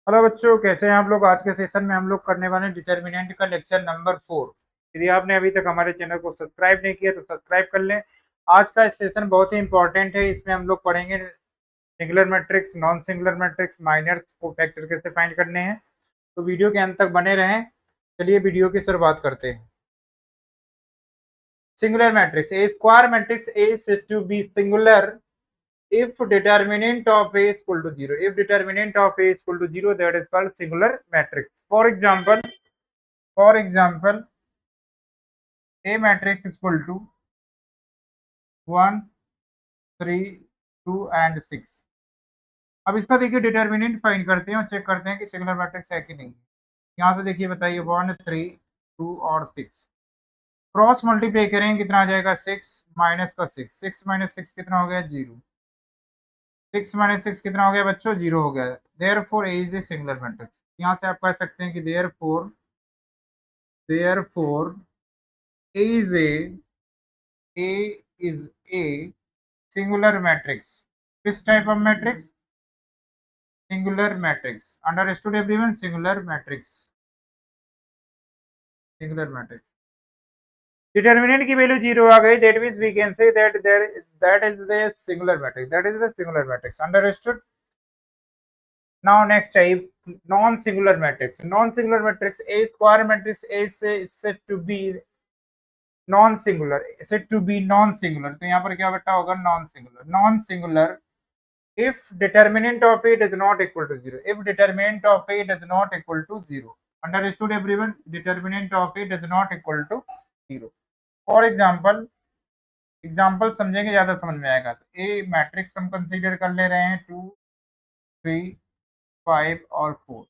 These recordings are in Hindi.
हेलो बच्चों, कैसे हैं आप लोग। आज के सेशन में हम लोग करने वाले हैं डिटर्मिनेंट का लेक्चर नंबर 4। यदि आपने अभी तक हमारे चैनल को सब्सक्राइब नहीं किया तो सब्सक्राइब कर लें। आज का सेशन बहुत ही इंपॉर्टेंट है। इसमें हम लोग पढ़ेंगे singular matrix, non singular matrix, minor को फैक्टर कैसे फाइंड करने हैं। तो वीडियो के अंत तक बने रहें। चलिए वीडियो की शुरुआत करते हैं। Singular matrix, a square matrix is to be singular if determinant of a is equal to 0. If determinant of a is equal to 0, that is called singular matrix. For example, a matrix is equal to 1, 3, 2 and 6. अब इसका देखिए डिटर्मिनेंट फाइंड करते हैं और चेक करते हैं कि सिंगुलर मैट्रिक्स है कि नहीं। यहाँ से देखिए बताइए 1, 3, 2 और 6 क्रॉस मल्टीप्लाई करेंगे कितना आ जाएगा 6 माइनस का 6, 6 माइनस 6 कितना हो गया 0, 6 माइनस 6 कितना हो गया बच्चों 0 हो गया। Therefore A is a singular matrix. यहाँ से आप कह सकते हैं कि therefore A is a singular matrix. किस type of matrix? Singular matrix. Understood everyone? Singular matrix. Determinant की वैल्यू 0 आ गई, that means we can say that is the singular matrix, that is the singular matrix. Understood? Now next type, non-singular matrix. Non-singular matrix, A square matrix is said to be non-singular. Said to be non-singular. तो यहाँ पर क्या बेटा होगा non-singular. Non-singular if determinant of A does not equal to 0. If determinant of A does not equal to 0. Understood everyone? Determinant of A does not equal to 0. For example, example समझेंगे ज्यादा समझ में आएगा। तो ए मैट्रिक्स हम कंसीडर कर ले रहे हैं 2, 3, 5 और 4।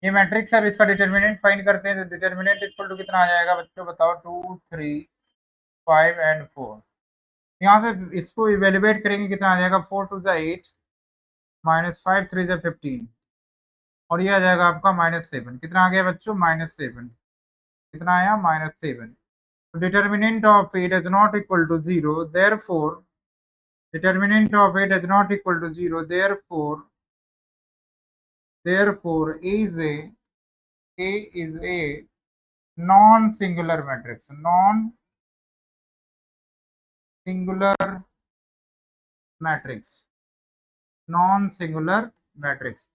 ये मैट्रिक्स है। अब इसका डिटर्मिनेंट फाइंड करते हैं। तो डिटर्मिनेंट इक्वल टू कितना आ जाएगा बच्चों बताओ? 2, 3, 5 एंड 4। यहाँ से इसको इवेल्युएट करेंगे कितना आ जाएगा? 4 टू ज़ा 8 माइनस 5 3 ज़ा 15 और ये आ जाएगा आपका -7। कितना आ गया बच्चों? -7। कितना आया? -7। तो determinant of A does not equal to 0, therefore determinant of A does not equal to 0, therefore A is a non-singular matrix. Non-singular matrix. Non singular matrix.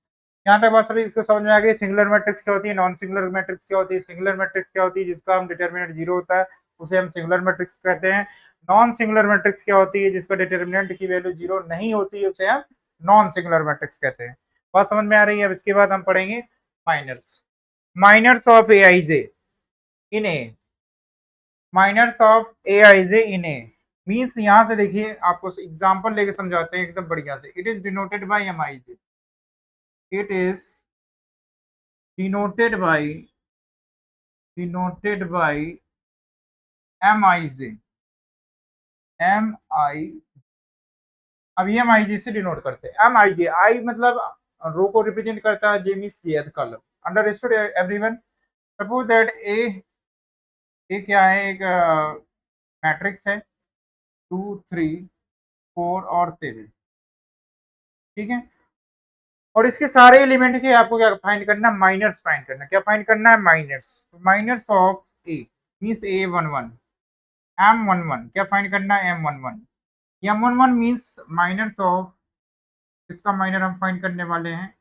यहाँ तक बात सभी को समझ में आ गई। सिंगुलर मैट्रिक्स क्या होती है, नॉन सिंगुलर मैट्रिक्स क्या होती है। सिंगुलर मैट्रिक्स क्या होती है? जिसका हम डिटर्मिनेंट 0 होता है उसे हम सिंगुलर मैट्रिक्स कहते हैं। नॉन सिंगुलर मैट्रिक्स क्या होती है? जिसका डिटर्मिनेंट की वैल्यू 0 नहीं होती है उसे हम नॉन सिंगुलर मैट्रिक्स कहते हैं। बात समझ में आ रही है? अब इसके बाद हम पढ़ेंगे minors. Minors of A I J in A. Minors of A I J in A means, यहाँ से देखिए आपको एग्जांपल लेके समझाते हैं एकदम बढ़िया से। It is denoted by M I J. It is denoted by M I J. M I, अब ये एम आई जे से डिनोट करते हैं। एम आई जे, आई मतलब रो को रिप्रेजेंट करता है, J means Jth column. Understood everyone? Suppose that A क्या है? एक मैट्रिक्स है 2, 3, 4 और 7। ठीक है। और इसके सारे एलिमेंट के आपको क्या फाइंड करना? माइनर्स फाइंड करना। क्या फाइंड करना है? Minors. Minors of A means A11, M11। क्या फाइंड करना है? M11। M11 means minors of, इसका माइनर हम फाइंड करने वाले हैं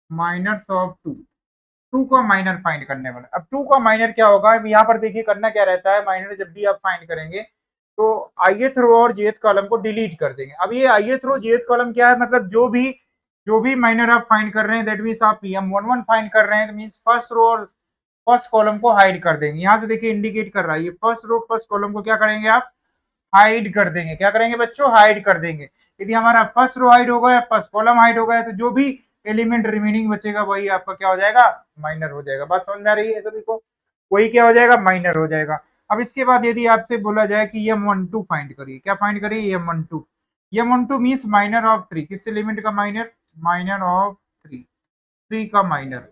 माइनर्स ऑफ 2। 2 का माइनर फाइंड करने वाले। अब 2 का माइनर क्या होगा? अब यहाँ पर देखिए करना क्या रहता है, माइनर जब भी आप फाइंड करेंगे तो ith रो और jth कॉलम को डिलीट कर देंगे। अब ये ith रो jth कॉलम क्या है? मतलब जो भी माइनर आप फाइंड कर रहे हैं, दैट मीन्स आप M11 फाइंड कर रहे हैं, मीन्स फर्स्ट रो और फर्स्ट कॉलम को हाइड कर देंगे। यहाँ से देखिए इंडिकेट कर रहा है, ये फर्स्ट रो फर्स्ट कॉलम को क्या करेंगे आप? हाइड कर देंगे। क्या करेंगे बच्चों? हाइड कर देंगे। यदि हमारा फर्स्ट रो हाइड हो गया, फर्स्ट कॉलम हाइड हो गया, तो जो भी एलिमेंट रिमेनिंग बचेगा वही आपका क्या हो जाएगा? माइनर हो जाएगा। बात समझ में आ रही है सभी को? वही क्या हो जाएगा? माइनर हो जाएगा। अब इसके बाद यदि आपसे बोला जाए कि M12 फाइंड करिए, क्या फाइंड करिए? M12। M12 means minor of 3। किस एलिमेंट का माइनर? Minor of 3। 3 का माइनर।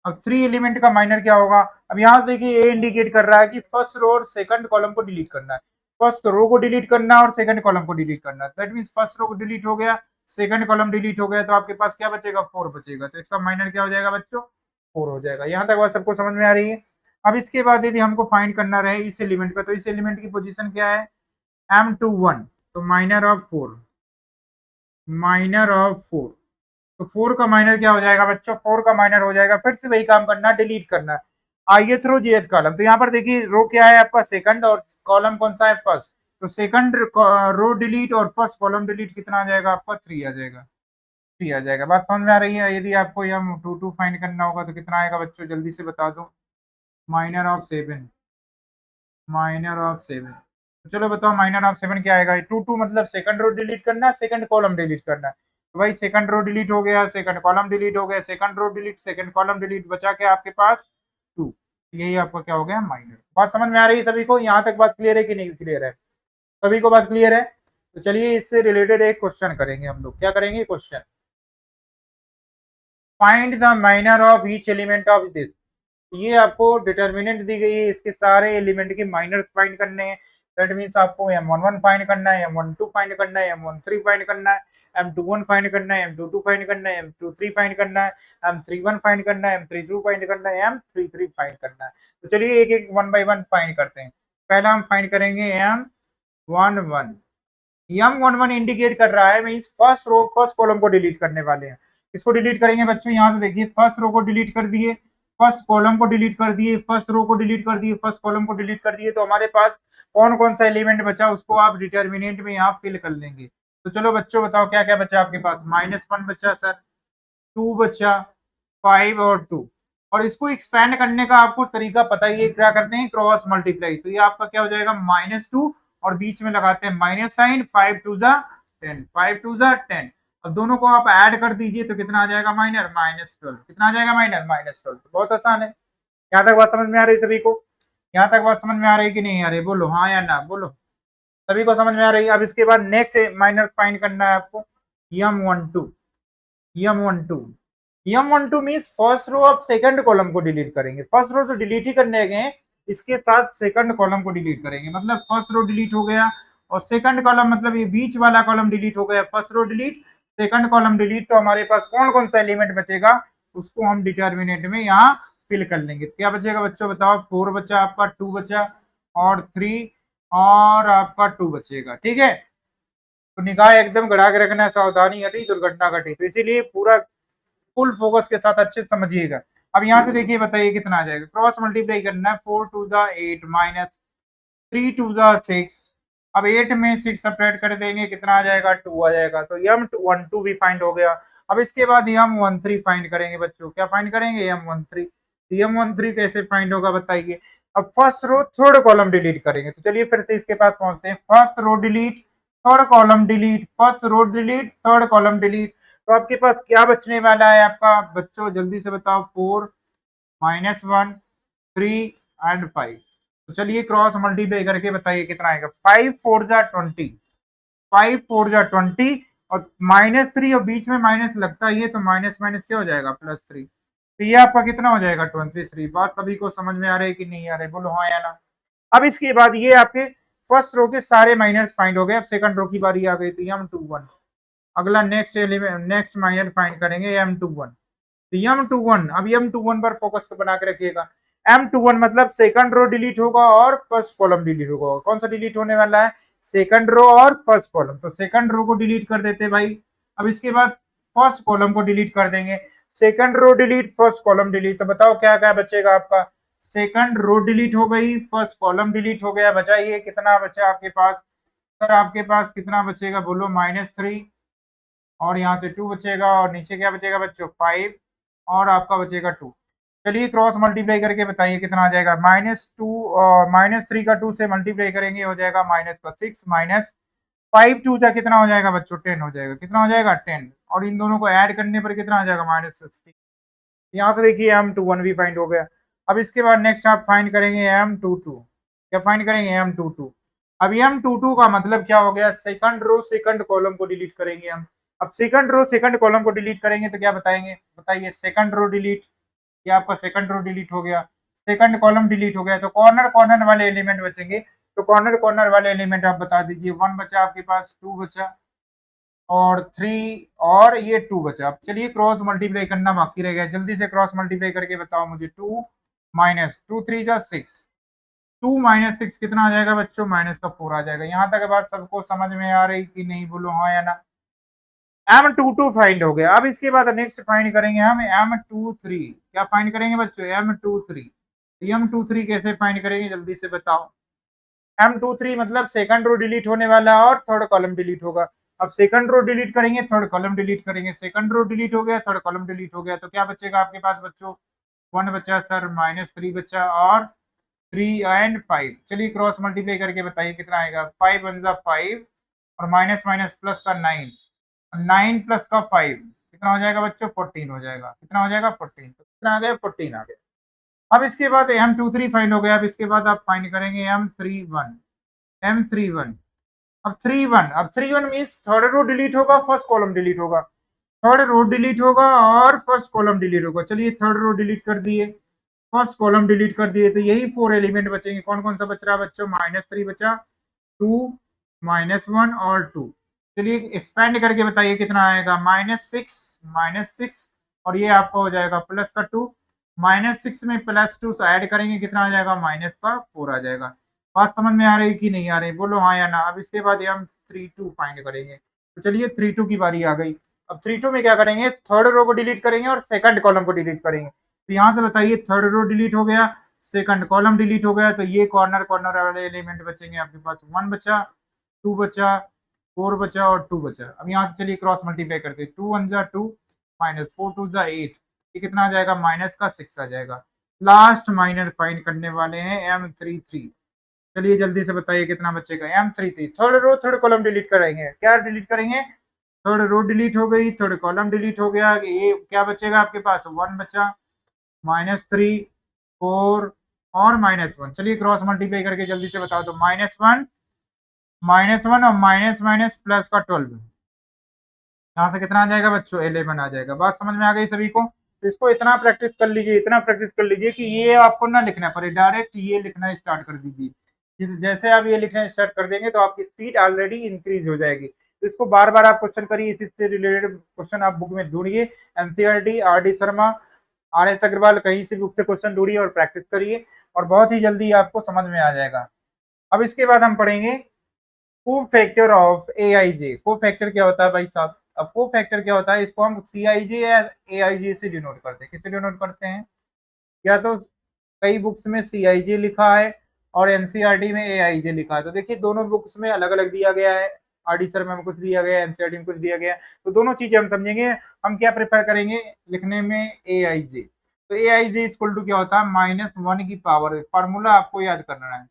अब 3 एलिमेंट का माइनर क्या होगा? अब यहाँ से देखिए ए इंडिकेट कर रहा है कि फर्स्ट रो और सेकंड कॉलम को डिलीट करना है। फर्स्ट रो को डिलीट करना और सेकंड कॉलम को डिलीट करना है। दैट मींस फर्स्ट रो को डिलीट हो गया, सेकंड कॉलम डिलीट हो गया तो आपके पास क्या बचेगा, 4 बचेगा। तो इसका माइनर क्या हो जाएगा बच्चों, 4 हो जाएगा। यहाँ तक बात सबको समझ में आ रही है। अब इसके बाद यदि हमको फाइंड करना रहे इस एलिमेंट का, तो इस एलिमेंट की पोजीशन क्या है, M21, तो माइनर ऑफ 4, माइनर ऑफ 4, तो 4 का माइनर क्या हो जाएगा बच्चों, 4 का माइनर हो जाएगा, फिर से वही काम करना, डिलीट करना। आइए थ्रू जेथ कॉलम, तो यहाँ पर देखिए रो क्या है आपका, सेकंड, और कॉलम कौन सा है, फर्स्ट। तो सेकंड रो डिलीट और फर्स्ट कॉलम डिलीट, कितना आ जाएगा आपका, 3 आ जाएगा, 3 आ जाएगा। बात समझ में आ रही है। यदि आपको यह 2 फाइंड करना होगा तो कितना आएगा बच्चों, जल्दी से बता दो, माइनर ऑफ 7, माइनर ऑफ 7। तो चलो बताओ माइनर ऑफ 7 क्या आएगा, 2 मतलब सेकंड रो डिलीट करना है, सेकंड कॉलम डिलीट करना है। तो भाई सेकंड रो डिलीट हो गया, सेकंड कॉलम डिलीट हो गया, second row delete, second column delete, बचा के आपके पास 2। यही आपका क्या हो गया, माइनर। बात समझ में आ रही है सभी को, यहाँ तक बात क्लियर है कि नहीं क्लियर है, सभी को बात क्लियर है। तो चलिए इससे रिलेटेड एक क्वेश्चन करेंगे हम लोग, क्या करेंगे question, find the minor of each element of this. ये आपको डिटर्मिनेंट दी गई है, इसके सारे एलिमेंट के माइनर्स फाइंड करने हैं। दैट मींस आपको M11 फाइंड करना है, M12 फाइंड करना है, M13 फाइंड करना है, M21 फाइंड करना है, M22 फाइंड करना है, M23 फाइंड करना है, M31 फाइंड करना है, M32 फाइंड करना है, M33 फाइंड करना है। तो चलिए एक एक 1 बाय 1 फाइंड करते हैं। पहला हम फाइंड करेंगे M11। M11 इंडिकेट कर रहा है means first row first column को डिलीट करने वाले हैं। इसको डिलीट करेंगे बच्चों, यहाँ से देखिए फर्स्ट रो को डिलीट कर दिए, फर्स्ट कॉलम को डिलीट कर दिए, फर्स्ट रो को डिलीट कर दिए, फर्स्ट कॉलम को डिलीट कर दिए। तो हमारे पास कौन कौन सा एलिमेंट बचा उसको आप डिटर्मिनेंट में यहाँ फिल कर लेंगे। तो चलो बच्चों बताओ क्या क्या बचा आपके पास, -1 बचा सर, 2 बचा, 5 और 2। और इसको एक्सपेंड करने का आपको तरीका पता ही है, क्या करते हैं, क्रॉस मल्टीप्लाई। तो ये आपका क्या हो जाएगा, -2 और बीच में लगाते हैं माइनस साइन, 5 2 जा 10, 5 2 जा 10। अब दोनों को आप ऐड कर दीजिए तो कितना आ जाएगा, माइनर -12। कितना आ जाएगा, माइनर -12। बहुत आसान है। यहाँ तक बात समझ में आ रही है सभी को, यहाँ तक बात समझ में आ रही है कि नहीं आ रही, बोलो हाँ या ना, बोलो सभी को समझ में आ रही है। अब इसके बाद नेक्स्ट माइनर फाइंड करना है आपको, M12, M12, M12 means first row of second column को डिलीट करेंगे। फर्स्ट रो तो डिलीट ही करने गए, इसके साथ सेकंड कॉलम को डिलीट करेंगे। मतलब फर्स्ट रो डिलीट हो गया और सेकंड कॉलम मतलब ये बीच वाला कॉलम डिलीट हो गया। First row delete, second column delete. तो हमारे पास कौन कौन सा एलिमेंट बचेगा उसको हम डिटर्मिनेंट में यहाँ फिल कर लेंगे। क्या बचेगा बच्चों बताओ, 4 बचा आपका, 2 बचा और 3 और आपका 2 बचेगा। ठीक है, तो निगाह एकदम गड़ा के रखना, सावधानी हटी दुर्घटना घटी। तो इसीलिए पूरा फुल फोकस के साथ अच्छे से समझिएगा। अब यहाँ से देखिए बताइए कितना आ जाएगा, क्रॉस मल्टीप्लाई करना है, 4 2 जा 8 माइनस 3 2 जा 6। अब 8 में 6 सब्ट्रैक्ट कर देंगे, कितना आ जाएगा, 2 आ जाएगा। तो M12 भी फाइंड हो गया। अब इसके बाद M13 फाइंड करेंगे बच्चों, क्या फाइंड करेंगे, M13। M13 कैसे फाइंड होगा बताइए। अब first row third column delete करेंगे। तो चलिए फिर से इसके पास पहुंचते हैं, first row delete, third column delete, first row delete, third column delete. तो आपके पास क्या बचने वाला है आपका बच्चों, जल्दी से बताओ, 4 -1 3 एंड 5। तो चलिए क्रॉस मल्टीप्लाई करके बताइए कितना आएगा, 5 4 जा 20, 5 4 जा 20 और -3 और बीच में माइनस लगता ही है तो माइनस माइनस क्या हो जाएगा, +3। तो ये आपका कितना हो जाएगा, 23। बात सभी को समझ में आ रही है कि नहीं आ रही, बोलो हाँ या ना। अब इसके बाद ये आपके फर्स्ट रो के सारे माइनर्स फाइंड हो गए। अब सेकंड रो की बारी आ गई, तो M21 अगला next element, next minor find करेंगे, M21। तो M21, अब M21 पर फोकस बना के रखिएगा। M21 मतलब सेकंड रो डिलीट होगा और फर्स्ट कॉलम डिलीट होगा। कौन सा डिलीट होने वाला है, सेकंड रो और फर्स्ट कॉलम। तो सेकंड रो को डिलीट कर देते भाई। अब इसके बाद फर्स्ट कॉलम को डिलीट कर देंगे, second row delete, first column delete. तो बताओ क्या क्या बचेगा आपका, सेकंड रो डिलीट हो गई, फर्स्ट कॉलम डिलीट हो गया, बचा ये कितना बचा आपके पास सर, आपके पास कितना बचेगा बोलो, -3 और यहाँ से 2 बचेगा और नीचे क्या बचेगा बच्चों, 5 और आपका बचेगा 2। चलिए क्रॉस मल्टीप्लाई करके बताइए कितना आ जाएगा, -2 और -3 का 2 से मल्टीप्लाई करेंगे हो जाएगा -6 माइनस 5 2 जा कितना हो जाएगा बच्चों, 10 हो जाएगा। कितना हो जाएगा, 10। और इन दोनों को ऐड करने पर कितना आ जाएगा, -60। यहाँ से देखिए M21 भी फाइंड हो गया। अब इसके बाद नेक्स्ट आप फाइंड करेंगे M22। क्या फाइंड करेंगे, M22। अब M22 का मतलब क्या हो गया, सेकंड रो सेकंड कॉलम को डिलीट करेंगे हम। अब सेकंड रो सेकंड कॉलम को डिलीट करेंगे तो क्या बताएंगे, बताइए, सेकंड रो डिलीट, ये आपका सेकंड रो डिलीट हो गया, सेकंड कॉलम डिलीट हो गया। तो कॉर्नर कॉर्नर वाले एलिमेंट बचेंगे। तो कॉर्नर कॉर्नर वाले एलिमेंट आप बता दीजिए, 1 बचा आपके पास, 2 बचा और 3 और ये 2 बचा। अब चलिए क्रॉस मल्टीप्लाई करना बाकी रह गया, जल्दी से क्रॉस मल्टीप्लाई करके बताओ मुझे। 2 माइनस 2 3 जा 6, 2 माइनस 6 कितना आ जाएगा बच्चों? माइनस का 4 आ जाएगा। यहाँ तक बात सबको समझ में आ रही कि नहीं? बोलो हाँ या ना। M22 फाइंड हो गया। अब इसके बाद नेक्स्ट फाइंड करेंगे हम M23। क्या फाइंड करेंगे बच्चों? M23। M23 कैसे फाइंड करेंगे जल्दी से बताओ। M23 मतलब सेकंड रो डिलीट होने वाला है और थर्ड कॉलम डिलीट होगा। अब सेकंड रो डिलीट करेंगे, थर्ड कॉलम डिलीट करेंगे। सेकंड रो डिलीट हो गया, थर्ड कॉलम डिलीट हो गया, तो क्या बचेगा आपके पास बच्चों? 1 बचा सर, -3 बचा और 3 एंड 5। चलिए क्रॉस मल्टीप्लाई करके बताइए कितना आएगा। 5 वन जा 5 और माइनस माइनस प्लस का 9, 9 प्लस का 5 कितना हो जाएगा बच्चों? 14 हो जाएगा। कितना हो जाएगा? 14। तो कितना आ गया? 14 आ गया। अब इसके बाद M23 फाइंड हो गया। अब इसके बाद आप फाइंड करेंगे M31। अब 3 1 मीन्स थर्ड रो डिलीट होगा, फर्स्ट कॉलम डिलीट होगा। थर्ड रो डिलीट होगा और फर्स्ट कॉलम डिलीट होगा। चलिए थर्ड रो डिलीट कर दिए, फर्स्ट कॉलम डिलीट कर दिए, तो यही 4 एलिमेंट बचेंगे। कौन कौन सा बच रहा है बच्चों? -3 बचा, 2 -1 और 2। चलिए एक्सपेंड करके बताइए कितना आएगा। -6 और ये आपका हो जाएगा प्लस का 2, -6 में +2 ऐड करेंगे, कितना आ जाएगा? माइनस का 4 आ जाएगा। बात समझ में आ रही कि नहीं आ रही? बोलो हाँ या ना। अब इसके बाद हम 32 फाइंड करेंगे। तो चलिए 32 की बारी आ गई। अब 32 में क्या करेंगे? थर्ड रो को डिलीट करेंगे और सेकंड कॉलम को डिलीट करेंगे। तो यहाँ से बताइए, थर्ड रो डिलीट हो गया, सेकंड कॉलम डिलीट हो गया, तो ये कॉर्नर कॉर्नर वाले एलिमेंट बचेंगे आपके पास। 1 बचा, 2 बचा, 4 बचा और 2 बचा। अब यहाँ से चलिए क्रॉस मल्टीप्लाई करते हैं। 2 1 जा 2 -4 2 जा 8, ये कितना आ जाएगा? माइनस का 6 आ जाएगा। लास्ट माइनर फाइंड करने वाले हैं M33। चलिए जल्दी से बताइए कितना बचेगा। M33 third row third column delete करेंगे। क्या डिलीट करेंगे? थर्ड रो डिलीट हो गई, थर्ड कॉलम डिलीट हो गया, ये क्या बचेगा आपके पास? 1 बचा, -3 4 और -1। चलिए क्रॉस मल्टीप्लाई करके जल्दी से बताओ। तो -1 -1 और माइनस माइनस प्लस का 12, यहाँ से कितना आ जाएगा बच्चों? 11 आ जाएगा। बात समझ में आ गई सभी को? तो इसको इतना प्रैक्टिस कर लीजिए, इतना प्रैक्टिस कर लीजिए कि ये आपको ना लिखना पड़े, डायरेक्ट ये लिखना स्टार्ट कर दीजिए। जैसे आप ये लिखना स्टार्ट कर देंगे तो आपकी स्पीड ऑलरेडी इंक्रीज हो जाएगी। तो इसको बार बार आप क्वेश्चन करिए, इससे रिलेटेड क्वेश्चन आप बुक में ढूंढिए। NCERT, R D Sharma, R S Agrawal, कहीं से बुक से क्वेश्चन ढूंढिए और प्रैक्टिस करिए, और बहुत ही जल्दी आपको समझ में आ जाएगा। अब इसके बाद हम पढ़ेंगे कोफैक्टर ऑफ एआईजे। कोफैक्टर क्या होता है भाई साहब? अब कोफैक्टर क्या होता है? इसको हम सीआईजे या एआईजे से डिनोट करते हैं। किससे डिनोट करते हैं? या तो कई बुक्स में सीआईजे लिखा है और एनसीईआरटी में एआईजे लिखा है। तो देखिए दोनों बुक्स में अलग अलग दिया गया है। आरडी सर में कुछ दिया गया है, एनसीईआरटी में कुछ दिया गया है, तो दोनों चीजें हम समझेंगे। हम क्या प्रेफर करेंगे लिखने में? एआईजे। तो एआईजे इक्वल टू क्या होता है? -1 की पावर, फार्मूला आपको याद करना है,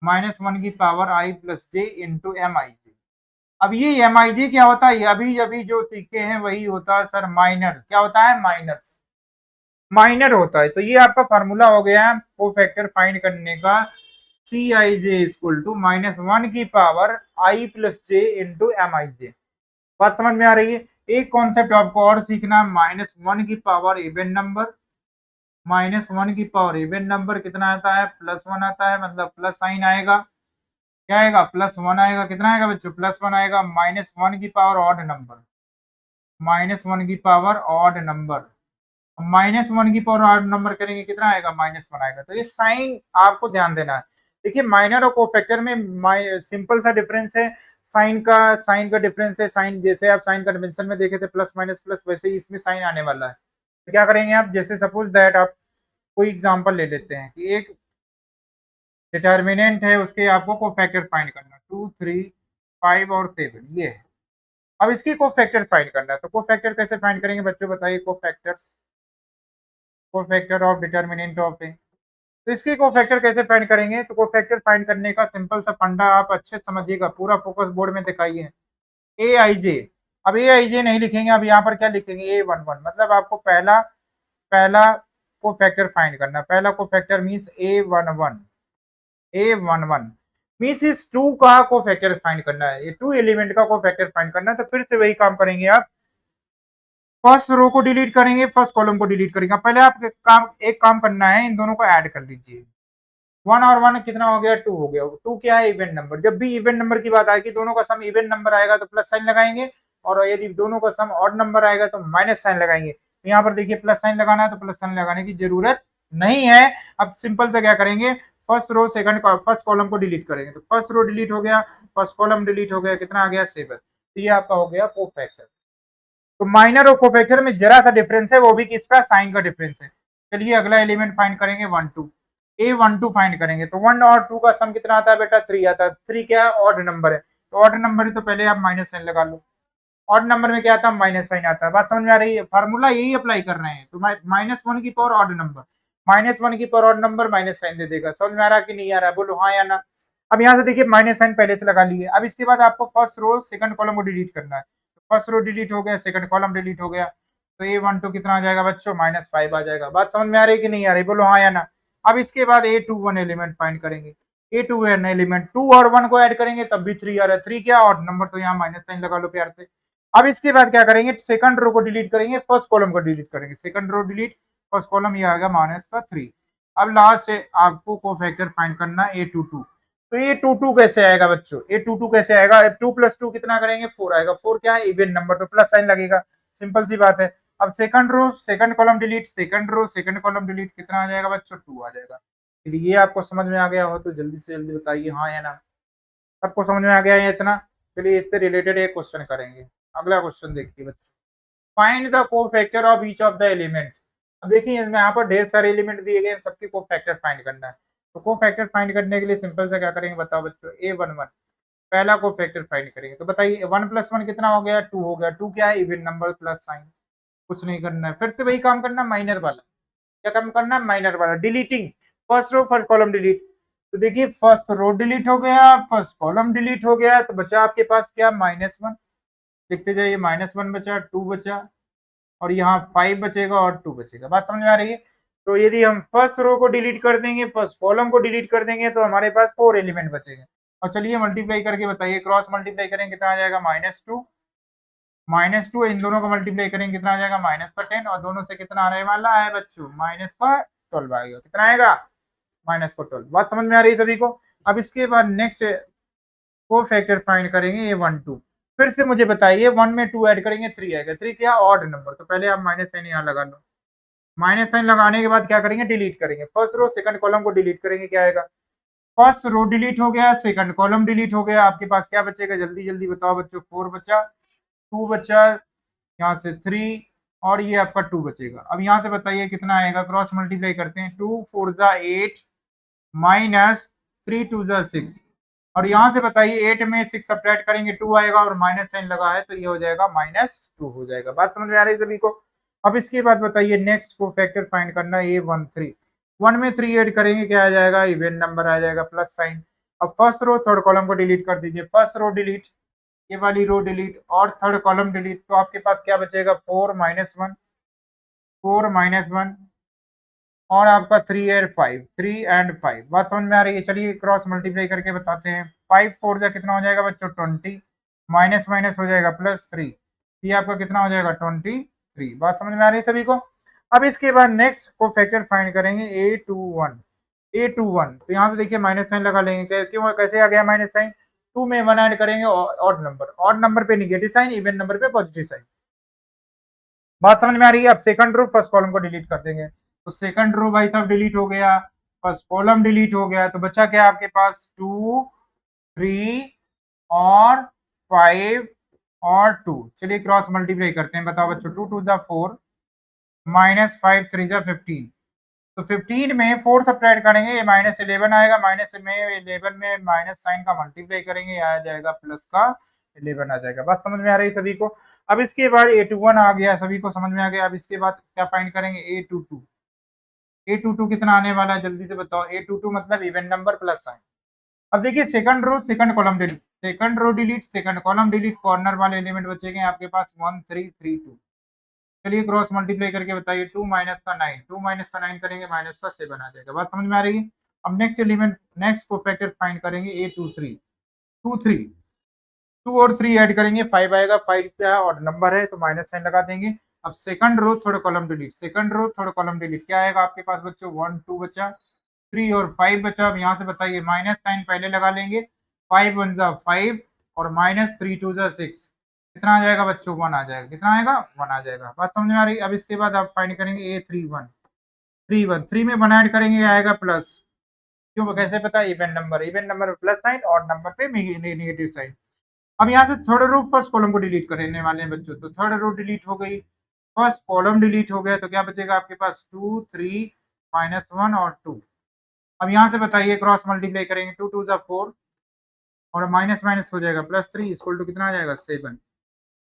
-1 की power i plus J into M I J. अब ये एम आई जे क्या होता है? अभी अभी जो सीखे हैं वही होता है सर माइनर। क्या होता है? माइनर्स, माइनर होता है। तो ये आपका फार्मूला हो गया कोफैक्टर फाइंड करने का। सी आई जे इक्वल टू -1 की power i plus J into M I J. बात समझ में आ रही है? एक कॉन्सेप्ट आपको और सीखना, -1 की पावर इवन नंबर। -1 की पावर इवन नंबर कितना आता है? +1 आता है, मतलब प्लस साइन आएगा। क्या आएगा? +1 आएगा। कितना आएगा बच्चों? +1 आएगा। -1 की पावर ऑड नंबर, -1 की पावर ऑड नंबर, -1 की पावर ऑड नंबर करेंगे, कितना आएगा? -1 आएगा। तो ये साइन आपको ध्यान देना है। देखिए माइनर और कोफैक्टर में सिंपल सा डिफरेंस है। साइन का डिफरेंस है। साइन जैसे आप साइन कन्वेंशन में देखे थे प्लस माइनस प्लस, वैसे ही इसमें साइन आने वाला है। तो क्या करेंगे आप? जैसे सपोज दैट आप कोई एग्जांपल ले लेते हैं कि एक डिटर्मिनेंट है, उसके आपको कोफैक्टर फाइंड करना, 2 3 5 और 7 ये है। अब इसकी कोफैक्टर फाइंड करना है। तो कोफैक्टर कैसे फाइंड करेंगे बच्चों बताइए? कोफैक्टर ऑफ डिटर्मिनेंट ऑफ ए। तो इसकी कोफैक्टर कैसे फाइंड करेंगे? तो कोफैक्टर फाइंड करने का सिंपल सा फंडा आप अच्छे समझिएगा, पूरा फोकस बोर्ड में दिखाइए। ए आई जे। अब ए आई जे नहीं लिखेंगे, अब यहाँ पर क्या लिखेंगे? A11, मतलब आपको पहला पहला कोफैक्टर फाइंड करना। पहला कोफैक्टर मीन्स A11 मीन्स इस 2 का कोफैक्टर फाइंड करना है, ये 2 एलिमेंट का कोफैक्टर फाइंड करना है। तो फिर से वही काम करेंगे आप, फर्स्ट रो को डिलीट करेंगे, फर्स्ट कॉलम को डिलीट करेंगे। पहले आप एक काम करना है, इन दोनों को ऐड कर लीजिए। 1 और 1 कितना हो गया? 2 हो गया। 2 क्या है? Even number. जब भी इवन नंबर की बात आएगी, दोनों का सम इवन नंबर आएगा तो प्लस साइन लगाएंगे, और यदि दोनों का सम ऑड नंबर आएगा तो माइनस साइन लगाएंगे। तो यहाँ पर देखिए प्लस साइन लगाना है तो प्लस साइन लगाने की जरूरत नहीं है। अब सिंपल से क्या करेंगे, first row second first column को डिलीट करेंगे। तो फर्स्ट रो डिलीट हो गया, फर्स्ट कॉलम डिलीट हो गया, कितना आ गया 7। तो ये आपका हो गया कोफैक्टर। तो माइनर और कोफैक्टर में जरा सा डिफरेंस है, वो भी किसका, साइन का डिफरेंस है। चलिए अगला एलिमेंट फाइंड करेंगे 1 2। A12 फाइंड करेंगे तो 1 और 2 का सम कितना आता है बेटा 3 आता है। 3 क्या है, ऑड नंबर है। तो ऑड नंबर है तो पहले आप माइनस साइन लगा लो। ऑड नंबर में क्या आता है, माइनस साइन आता है। बात समझ में आ रही है, फार्मूला यही अप्लाई कर रहे हैं। तो -1 की पावर ऑड नंबर, -1 की power odd number minus sign दे देगा। समझ में आ रहा है कि नहीं आ रहा है, बोलो हाँ या ना। अब यहाँ से देखिए माइनस साइन पहले से लगा लिए। अब इसके बाद आपको फर्स्ट रो सेकंड कॉलम को डिलीट करना है। फर्स्ट रो डिलीट हो गया, सेकंड कॉलम डिलीट हो गया। तो A12 कितना आ जाएगा बच्चों, -5 आ जाएगा। बात समझ में आ रही है कि नहीं आ रही, बोलो हाँ या ना। अब इसके बाद A21 एलिमेंट फाइंड करेंगे। A21 एलिमेंट 2 और 1 को ऐड करेंगे तब भी 3 आ रहा है। 3 क्या, ऑड नंबर, तो यहाँ माइनस साइन लगा लो प्यार से। अब इसके बाद क्या करेंगे, सेकंड रो को डिलीट करेंगे, फर्स्ट कॉलम को डिलीट करेंगे। Second row delete, first column, ये आएगा -3। अब लास्ट से आपको कोफैक्टर फाइंड करना है A22। तो A22 कैसे आएगा बच्चों, A22 कैसे आएगा, 2 + 2 कितना करेंगे 4 आएगा। 4 क्या है, इवन नंबर, तो प्लस साइन लगेगा, सिंपल सी बात है। अब second row second column delete, second row second column delete, कितना आ जाएगा बच्चों 2 आ जाएगा। यदि ये आपको समझ में आ गया हो तो जल्दी से जल्दी बताइए हाँ या ना। सबको समझ में आ गया है इतना। चलिए इससे रिलेटेड एक क्वेश्चन करेंगे। अगला क्वेश्चन देखिए बच्चों, find the cofactor of each of the element. अब देखिए इसमें यहाँ पर ढेर सारे एलिमेंट दिए गए हैं, सबके कोफैक्टर फाइंड करना है। तो कोफैक्टर फाइंड करने के लिए सिंपल से क्या करेंगे बताओ बच्चों, A11 पहला कोफैक्टर फाइंड करेंगे। तो बताइए 1 + 1 कितना हो गया, 2 हो गया। 2 क्या है, इवन नंबर, प्लस साइन, कुछ नहीं करना है। फिर से वही काम करना, माइनर वाला। क्या काम करना है, माइनर वाला, deleting first row first column delete. तो देखिए फर्स्ट रो डिलीट हो गया, फर्स्ट कॉलम डिलीट हो गया, तो बचा आपके पास क्या, -1। लिखते जाइए, -1 बचा, 2 बचा, और यहाँ 5 बचेगा और 2 बचेगा। बात समझ में आ रही है। तो यदि हम फर्स्ट रो को डिलीट कर देंगे, फर्स्ट कॉलम को डिलीट कर देंगे, तो हमारे पास 4 एलिमेंट बचेंगे। और चलिए मल्टीप्लाई करके बताइए, क्रॉस मल्टीप्लाई करेंगे कितना आ जाएगा, -2 इन दोनों को मल्टीप्लाई करेंगे कितना आ जाएगा, -10, और दोनों से कितना आने वाला है बच्चों, -12 आएगा। कितना आएगा, -12। बात समझ में आ रही है सभी को। अब इसके बाद नेक्स्ट कोफैक्टर फाइंड करेंगे A12। फिर से मुझे बताइए 1 में 2 ऐड करेंगे 3 आएगा। 3 क्या, ऑड नंबर, तो पहले आप माइनस साइन यहाँ लगा लो। माइनस साइन लगाने के बाद क्या करेंगे, डिलीट करेंगे। फर्स्ट रो सेकंड कॉलम को डिलीट करेंगे, क्या आएगा, फर्स्ट रो डिलीट हो गया, सेकंड कॉलम डिलीट हो गया। आपके पास क्या बचेगा, जल्दी जल्दी बताओ बच्चों, 4 बचा, 2 बचा, यहाँ से 3, और ये आपका 2 बचेगा। अब यहाँ से बताइए कितना आएगा, क्रॉस मल्टीप्लाई करते हैं, 2 4 जा 8 -3 2 जा 6, और यहाँ से बताइए 8 में 6 सब्ट्रैक्ट करेंगे 2 आएगा, और माइनस साइन लगा है तो ये हो जाएगा -2 हो जाएगा। बात समझ में आ रही है सभी को। अब इसके बाद बताइए नेक्स्ट को फैक्टर फाइंड करना है A13। 1 में 3 ऐड करेंगे, क्या आ जाएगा, इवन नंबर आ जाएगा, प्लस साइन। अब फर्स्ट रो थर्ड कॉलम को डिलीट कर दीजिए, फर्स्ट रो डिलीट, ये वाली रो डिलीट, और थर्ड कॉलम डिलीट, तो आपके पास क्या बचेगा, 4 -1 और आपका 3 एंड 5। बात समझ में आ रही है। चलिए क्रॉस मल्टीप्लाई करके बताते हैं। 5 4 जा कितना हो जाएगा बच्चों, 20, माइनस माइनस हो जाएगा +3, ये आपका कितना हो जाएगा 23। बात समझ में आ रही है सभी को। अब इसके बाद नेक्स्ट को फैक्टर फाइंड करेंगे A21। तो यहाँ से देखिए माइनस साइन लगा लेंगे, क्यों, कैसे आ गया माइनस साइन, 2 में 1 ऐड करेंगे, ऑड नंबर पे निगेटिव साइन, इवन नंबर पे पॉजिटिव साइन। बात समझ में आ रही है। अब सेकंड रो फर्स्ट कॉलम को डिलीट कर देंगे, तो सेकंड रो भाई साहब डिलीट हो गया, फर्स्ट कॉलम डिलीट हो गया, तो बचा क्या आपके पास, 2 3 और 5 और 2। चलिए क्रॉस मल्टीप्लाई करते हैं, बताओ बच्चों, 2 2 जा 4, -5 3 जा 15। तो 15 में 4 सब्ट्रैक्ट करेंगे, ये -11 आएगा, माइनस में 11 में माइनस साइन का मल्टीप्लाई करेंगे, आ जाएगा प्लस का 11 आ जाएगा। बस समझ में आ रही है सभी को। अब इसके बाद A21 आ गया, सभी को समझ में आ गया। अब इसके बाद क्या फाइंड करेंगे, A22 कितना आने वाला है, जल्दी से बताओ। A22 मतलब इवन नंबर प्लस साइन। अब देखिए second row second column delete, second row delete, second column delete, corner वाले एलिमेंट बचेंगे आपके पास 1 3 3 2। चलिए क्रॉस मल्टीप्लाई करके बताइए, 2 माइनस का 9, 2 माइनस का 9 करेंगे, माइनस का 7 आ जाएगा। बात समझ में आ रही है। अब next element, next cofactor find करेंगे A23। 2 और 3 ऐड करेंगे, 5 आएगा। 5 क्या है, ऑड नंबर है, तो माइनस साइन लगा देंगे। अब second row third column delete, second row third column delete, क्या आएगा आपके पास बच्चों, 1 2 बचा, 3 और 5 बचा। अब यहाँ से बताइए माइनस साइन पहले लगा लेंगे, 5 1 जा 5 और -3 2 जा 6। कितना आ जाएगा बच्चों, 1 आ जाएगा। कितना आएगा, 1 आ जाएगा। बात समझ में आ रही है। अब इसके बाद आप फाइंड करेंगे A31, 3 में 1 ऐड करेंगे आएगा प्लस। क्यों, कैसे पता, इवन नंबर, इवन नंबर पे प्लस साइन और नंबर पे नेगेटिव साइन। अब यहाँ से थर्ड रो फर्स्ट कॉलम को डिलीट करने वाले हैं बच्चों, तो थर्ड रो डिलीट हो गई, फर्स्ट कॉलम डिलीट हो गया, तो क्या बचेगा आपके पास 2 3 -1 और 2। अब यहाँ से बताइए क्रॉस मल्टीप्लाई करेंगे, 2 2 जा 4 और माइनस माइनस हो जाएगा +3 इक्वल टू कितना आ जाएगा 7।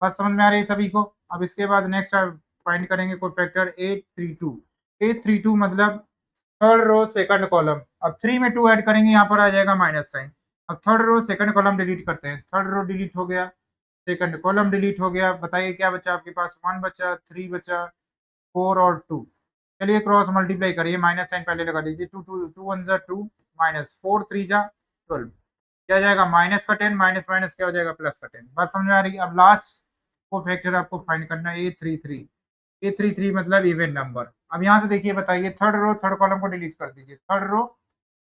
बात समझ में आ रही है सभी को। अब इसके बाद नेक्स्ट आप फाइंड करेंगे कोई फैक्टर 832, 832 मतलब थर्ड रो सेकंड कॉलम। अब 3 में 2 ऐड करेंगे, यहाँ पर आ जाएगा माइनस साइन। अब third row second column delete करते हैं, थर्ड रो डिलीट हो गया, सेकंड कॉलम डिलीट हो गया। बताइए क्या बचा आपके पास, 1 बचा, 3 बचा, 4 और 2। चलिए क्रॉस मल्टीप्लाई करिए, माइनस साइन पहले लगा दीजिए, 2 2 2 1 जा 2 माइनस 4 3 जा 12, क्या जाएगा माइनस का 10, माइनस माइनस क्या हो जाएगा प्लस का 10। बात समझ में आ रही है। अब लास्ट को फैक्टर आपको फाइंड करना है A33 मतलब इवन नंबर। अब यहाँ से देखिए बताइए, थर्ड रो थर्ड कॉलम को डिलीट कर दीजिए, third row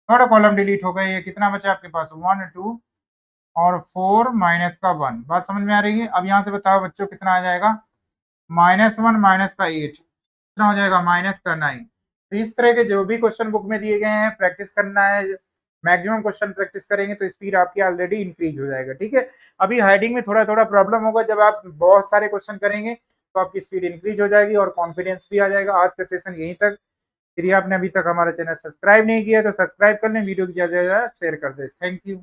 third column delete हो गए, ये कितना बचा आपके पास 1 2 और 4 माइनस का 1। बात समझ में आ रही है। अब यहाँ से बताओ बच्चों कितना आ जाएगा, -1 माइनस का 8 कितना हो जाएगा -9। तो इस तरह के जो भी क्वेश्चन बुक में दिए गए हैं प्रैक्टिस करना है, मैक्सिमम क्वेश्चन प्रैक्टिस करेंगे तो स्पीड आपकी ऑलरेडी इंक्रीज हो जाएगा। ठीक है, अभी हेडिंग में थोड़ा थोड़ा प्रॉब्लम होगा, जब आप बहुत सारे क्वेश्चन करेंगे तो आपकी स्पीड इंक्रीज हो जाएगी और कॉन्फिडेंस भी आ जाएगा। आज का सेशन यहीं तक। यदि आपने अभी तक हमारा चैनल सब्सक्राइब नहीं किया तो सब्सक्राइब कर लें, वीडियो की ज़्यादा से ज़्यादा शेयर कर दें। Thank you.